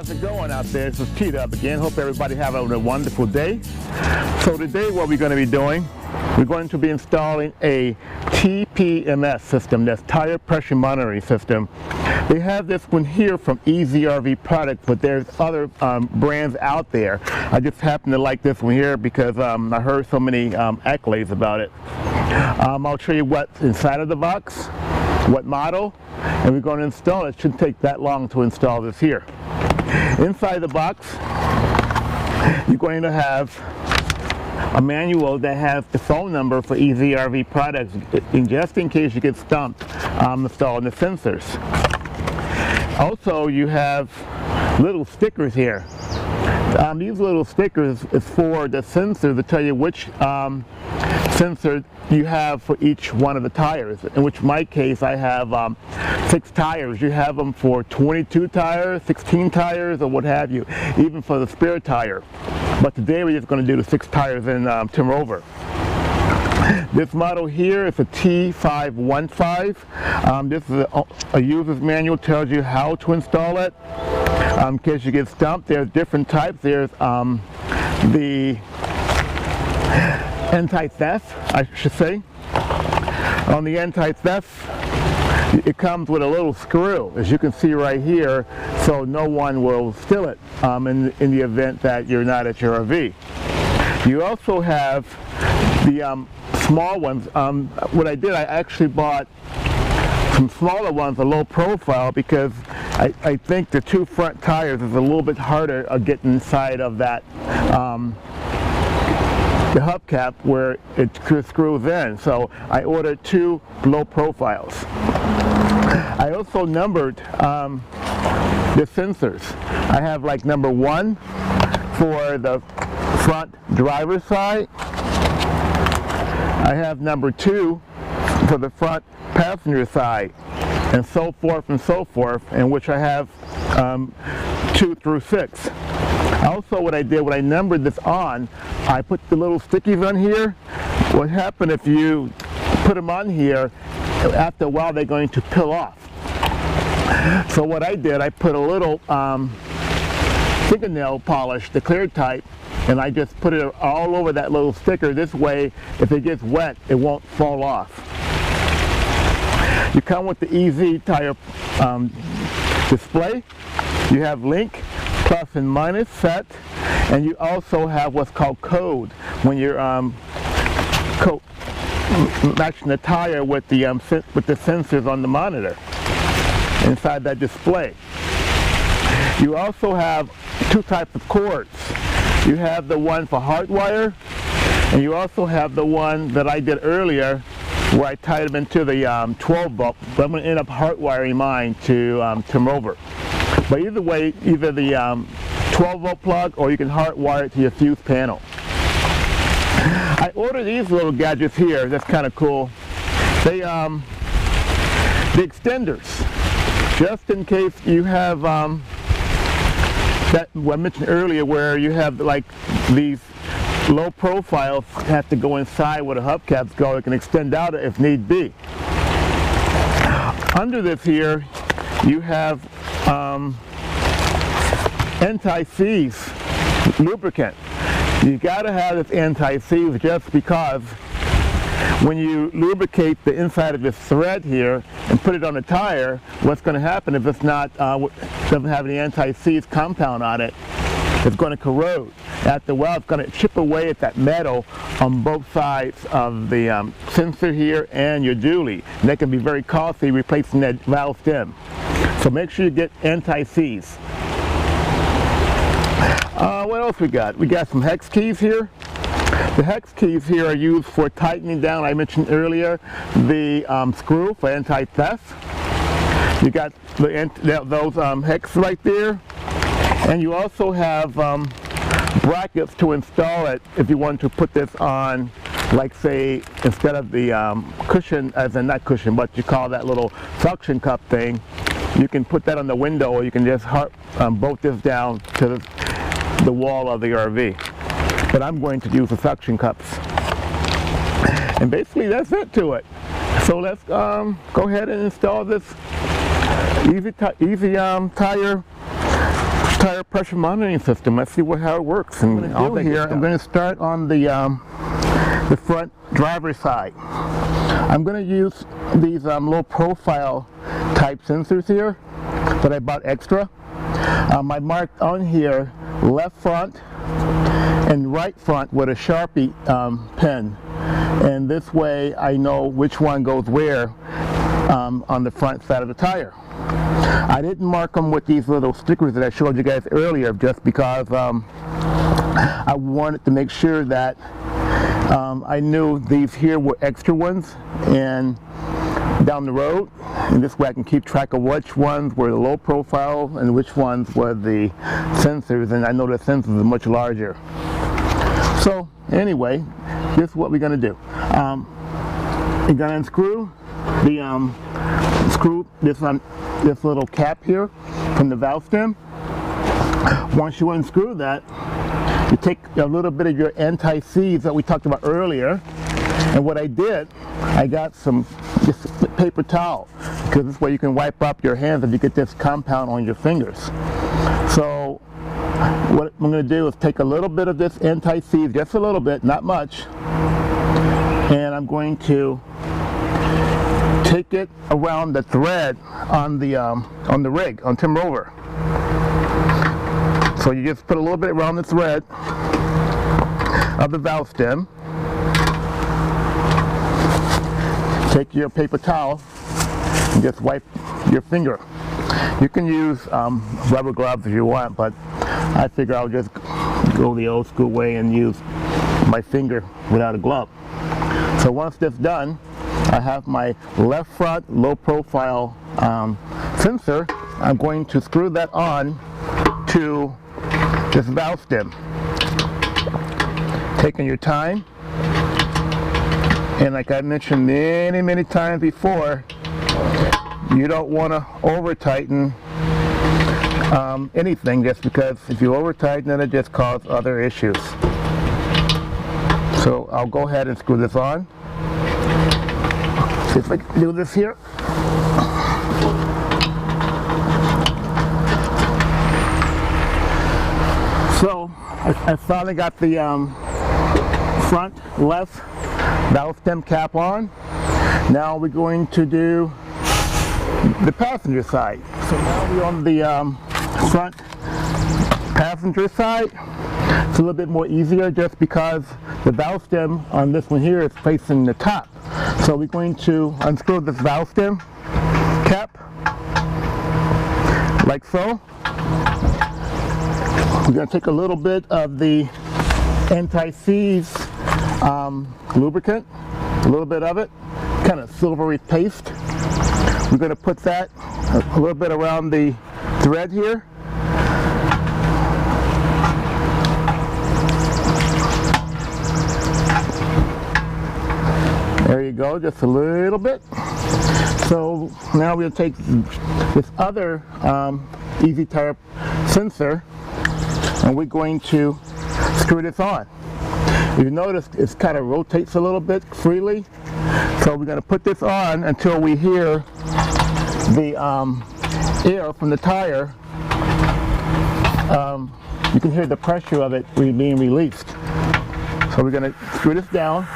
How's it going out there? This is T-Dub again. Hope everybody having a wonderful day. So today what we're going to be doing, we're going to be installing a TPMS system, that's tire pressure monitoring system. They have this one here from EEZ RV Products, but there's other brands out there. I just happen to like this one here because I heard so many accolades about it. I'll show you what's inside of the box, what model, and we're going to install it. It shouldn't take that long to install this here. Inside the box, you're going to have a manual that has the phone number for EEZ RV Products, just in case you get stumped installing the sensors. Also, you have little stickers here. These little stickers is for the sensor to tell you which sensor you have for each one of the tires. In which my case, I have 6 tires. You have them for 22 tires, 16 tires, or what have you, even for the spare tire. But today we're just going to do the 6 tires in Tim Rover. This model here is a T515. This is a user's manual, tells you how to install it. In case you get stumped, there's different types. There's the anti-theft, I should say. On the anti-theft, it comes with a little screw, as you can see right here, so no one will steal it in the event that you're not at your RV. You also have the small ones. What I did, I actually bought some smaller ones, a low profile, because I think the 2 front tires is a little bit harder of getting inside of that the hubcap where it screws in. So I ordered 2 low profiles. I also numbered the sensors. I have like number 1 for the front driver's side. I have number 2 for the front passenger side, and so forth, in which I have 2 through 6. Also, what I did when I numbered this on, I put the little stickies on here. What happened if you put them on here, after a while they're going to peel off. So what I did, I put a little fingernail polish, the clear type, and I just put it all over that little sticker. This way, if it gets wet, it won't fall off. You come with the EEZ tire display. You have link, plus and minus set, and you also have what's called code when you're matching the tire with the sensors on the monitor inside that display. You also have 2 types of cords. You have the one for hardwire, and you also have the one that I did earlier where I tied them into the 12 volt, but I'm going to end up hardwiring mine to Tim Rover. But either way, either the 12 volt plug, or you can hardwire it to your fuse panel. I ordered these little gadgets here. That's kind of cool. They the extenders, just in case you have that what I mentioned earlier, where you have like these low profiles have to go inside where the hubcaps go. It can extend out if need be. Under this here, you have anti-seize lubricant. You got to have this anti-seize just because when you lubricate the inside of this thread here and put it on a tire, what's going to happen if it's not doesn't have any anti-seize compound on it? It's going to corrode. After a while, it's going to chip away at that metal on both sides of the sensor here and your dually. And that can be very costly, replacing that valve stem. So make sure you get anti-seize. What else we got? We got some hex keys here. The hex keys here are used for tightening down, I mentioned earlier, the screw for anti-theft. You got those hex right there. And you also have brackets to install it if you want to put this on, like say, instead of the cushion, as in not cushion, but you call that little suction cup thing, you can put that on the window, or you can just bolt this down to the wall of the RV. But I'm going to use the suction cups. And basically that's it to it. So let's go ahead and install this EEZ tire tire pressure monitoring system. Let's see how it works. And I'm going to start on the front driver's side. I'm going to use these low profile type sensors here that I bought extra. I marked on here left front and right front with a Sharpie pen, and this way I know which one goes where on the front side of the tire. I didn't mark them with these little stickers that I showed you guys earlier just because I wanted to make sure that I knew these here were extra ones and down the road, and this way I can keep track of which ones were the low profile and which ones were the sensors, and I know the sensors are much larger. So anyway, this is what we're going to do. You're going to unscrew this little cap here from the valve stem. Once you unscrew that, you take a little bit of your anti-seize that we talked about earlier, and what I did, I got this paper towel, because this way you can wipe up your hands if you get this compound on your fingers. So what I'm going to do is take a little bit of this anti-seize, just a little bit, not much, and I'm going to take it around the thread on the rig, on Tim Rover. So you just put a little bit around the thread of the valve stem. Take your paper towel and just wipe your finger. You can use rubber gloves if you want, but I figure I'll just go the old school way and use my finger without a glove. So once that's done, I have my left front low profile sensor. I'm going to screw that on to this valve stem. Taking your time, and like I mentioned many times before, you don't want to over tighten anything, just because if you over tighten it, it just causes other issues. So I'll go ahead and screw this on. See if I can do this here. So I finally got the front left valve stem cap on. Now we're going to do the passenger side. So now we're on the front passenger side. It's a little bit more easier just because the valve stem on this one here is facing the top. So we're going to unscrew this valve stem cap like so. We're going to take a little bit of the anti-seize lubricant, a little bit of it, kind of silvery paste. We're going to put that a little bit around the thread here. There you go, just a little bit. So now we'll take this other EEZ tire sensor, and we're going to screw this on. You notice it kind of rotates a little bit freely. So we're going to put this on until we hear the air from the tire. You can hear the pressure of it being released. So we're going to screw this down.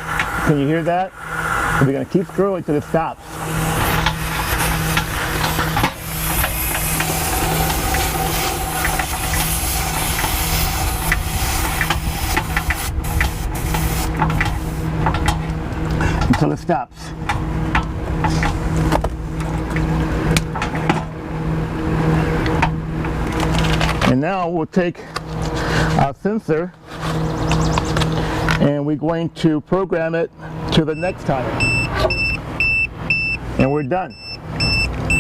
Can you hear that? So we're going to keep screwing till it stops. Until it stops. And now we'll take our sensor and we're going to program it to the next tire. And we're done.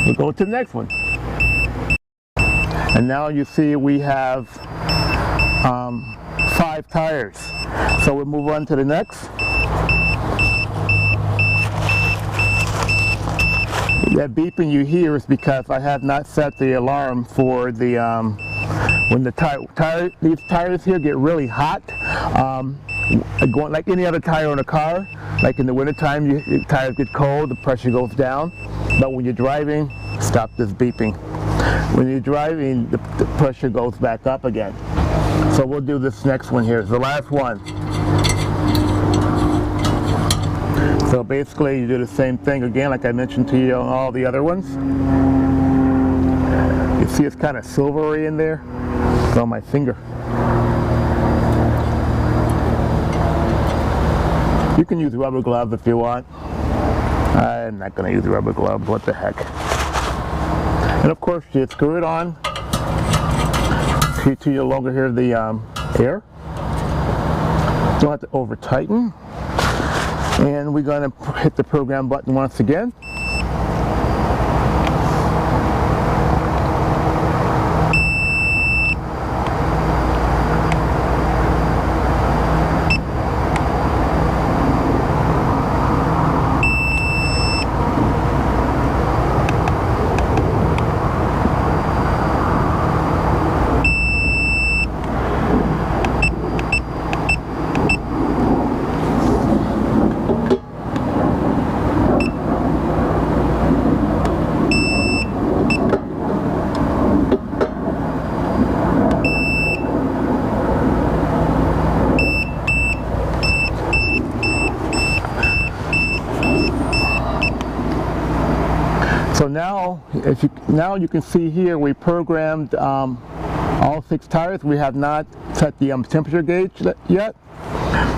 We'll go to the next one. And now you see we have 5 tires. So we'll move on to the next. That beeping you hear is because I have not set the alarm for the when the these tires here get really hot, going like any other tire on a car. Like in the wintertime, the tires get cold, the pressure goes down. But when you're driving, stop this beeping. when you're driving, the pressure goes back up again. So we'll do this next one here. It's the last one. So basically you do the same thing again like I mentioned to you on all the other ones. You see it's kind of silvery in there. It's on my finger. You can use rubber gloves if you want. I'm not going to use rubber gloves, what the heck. And of course you screw it on till you no longer hear the air. You don't have to over tighten. And we're going to hit the program button once again. So now you can see here we programmed all 6 tires. We have not set the temperature gauge yet.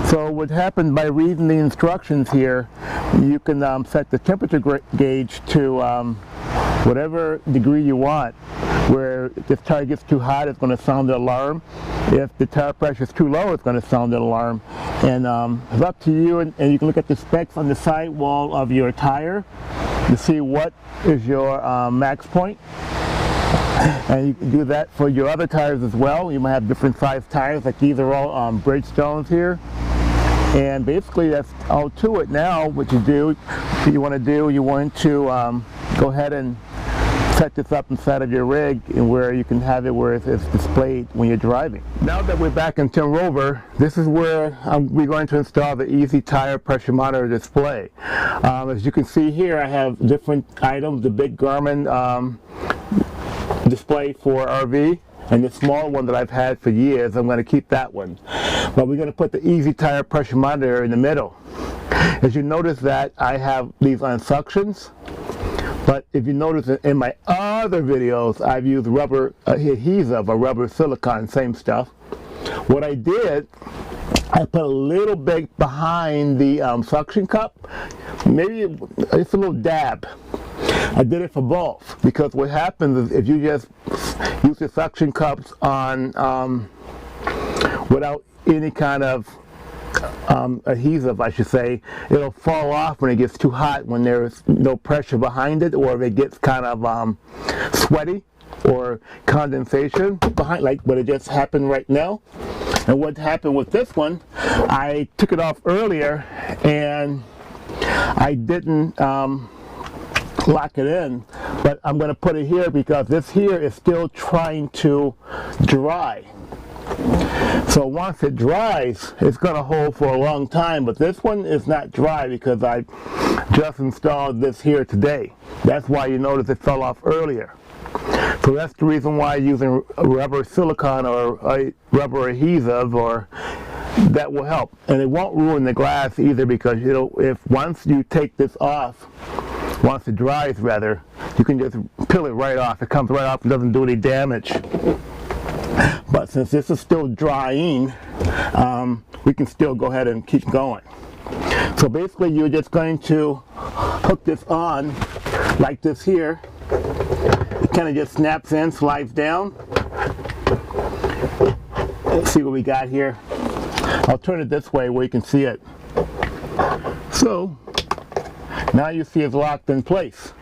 So what happened by reading the instructions here, you can set the temperature gauge to whatever degree you want. Where if the tire gets too hot, it's going to sound the alarm. If the tire pressure is too low, it's going to sound an alarm. And it's up to you, and you can look at the specs on the side wall of your tire to see what is your max point. And you can do that for your other tires as well. You might have different size tires, like these are all Bridgestones here. And basically that's all to it. Now what you want to go ahead and set this up inside of your rig and where you can have it where it's displayed when you're driving. Now that we're back in Tim Rover, this is where we're going to install the EEZ tire pressure monitor display. As you can see here, I have different items, the big Garmin display for RV, and the small one that I've had for years. I'm going to keep that one. But we're going to put the EEZ tire pressure monitor in the middle. As you notice that I have these on suctions. But if you notice in my other videos, I've used rubber adhesive or rubber silicone, same stuff. What I did, I put a little bit behind the suction cup, maybe it's a little dab. I did it for both because what happens is if you just use the suction cups on without any kind of adhesive, I should say, it'll fall off when it gets too hot, when there's no pressure behind it, or if it gets kind of sweaty or condensation behind, like what it just happened right now. And what happened with this one, I took it off earlier and I didn't lock it in, but I'm going to put it here because this here is still trying to dry. So once it dries, it's going to hold for a long time, but this one is not dry because I just installed this here today. That's why you notice it fell off earlier. So that's the reason why using rubber silicone or a rubber adhesive, or that will help. And it won't ruin the glass either, because if once you take this off, once it dries rather, you can just peel it right off. It comes right off and doesn't do any damage. But since this is still drying, we can still go ahead and keep going. So basically you're just going to hook this on like this here. It kind of just snaps in, slides down. Let's see what we got here. I'll turn it this way where you can see it. So now you see it's locked in place.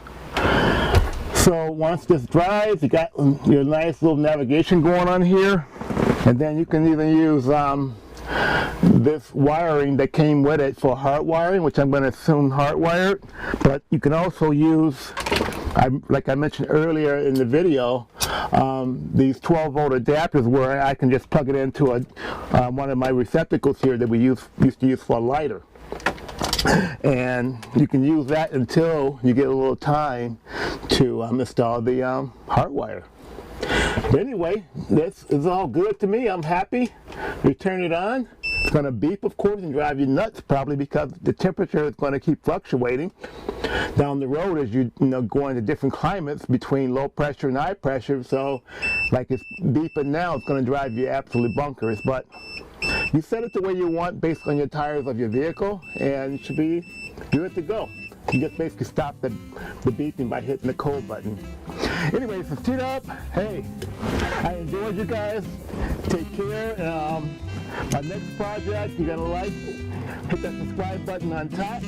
So once this dries, you got your nice little navigation going on here, and then you can even use this wiring that came with it for hard wiring, which I'm going to assume hardwired. But you can also use, like I mentioned earlier in the video, these 12-volt adapters where I can just plug it into one of my receptacles here that we used to use for a lighter. And you can use that until you get a little time to install the hard wire. But anyway, this is all good to me. I'm happy. We turn it on. It's going to beep, of course, and drive you nuts, probably because the temperature is going to keep fluctuating down the road as you go into different climates between low pressure and high pressure. So, like it's beeping now, it's going to drive you absolutely bonkers. But you set it the way you want based on your tires of your vehicle, and it should be good to go. You just basically stop the beeping by hitting the cold button. Anyways, let's tee up. Hey, I enjoyed you guys. Take care. My next project, you're gonna hit that subscribe button on top.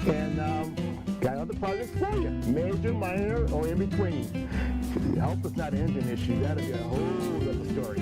And got other projects for you. Major, minor, or in between. I hope it's not an engine issue. That'll be a whole other story.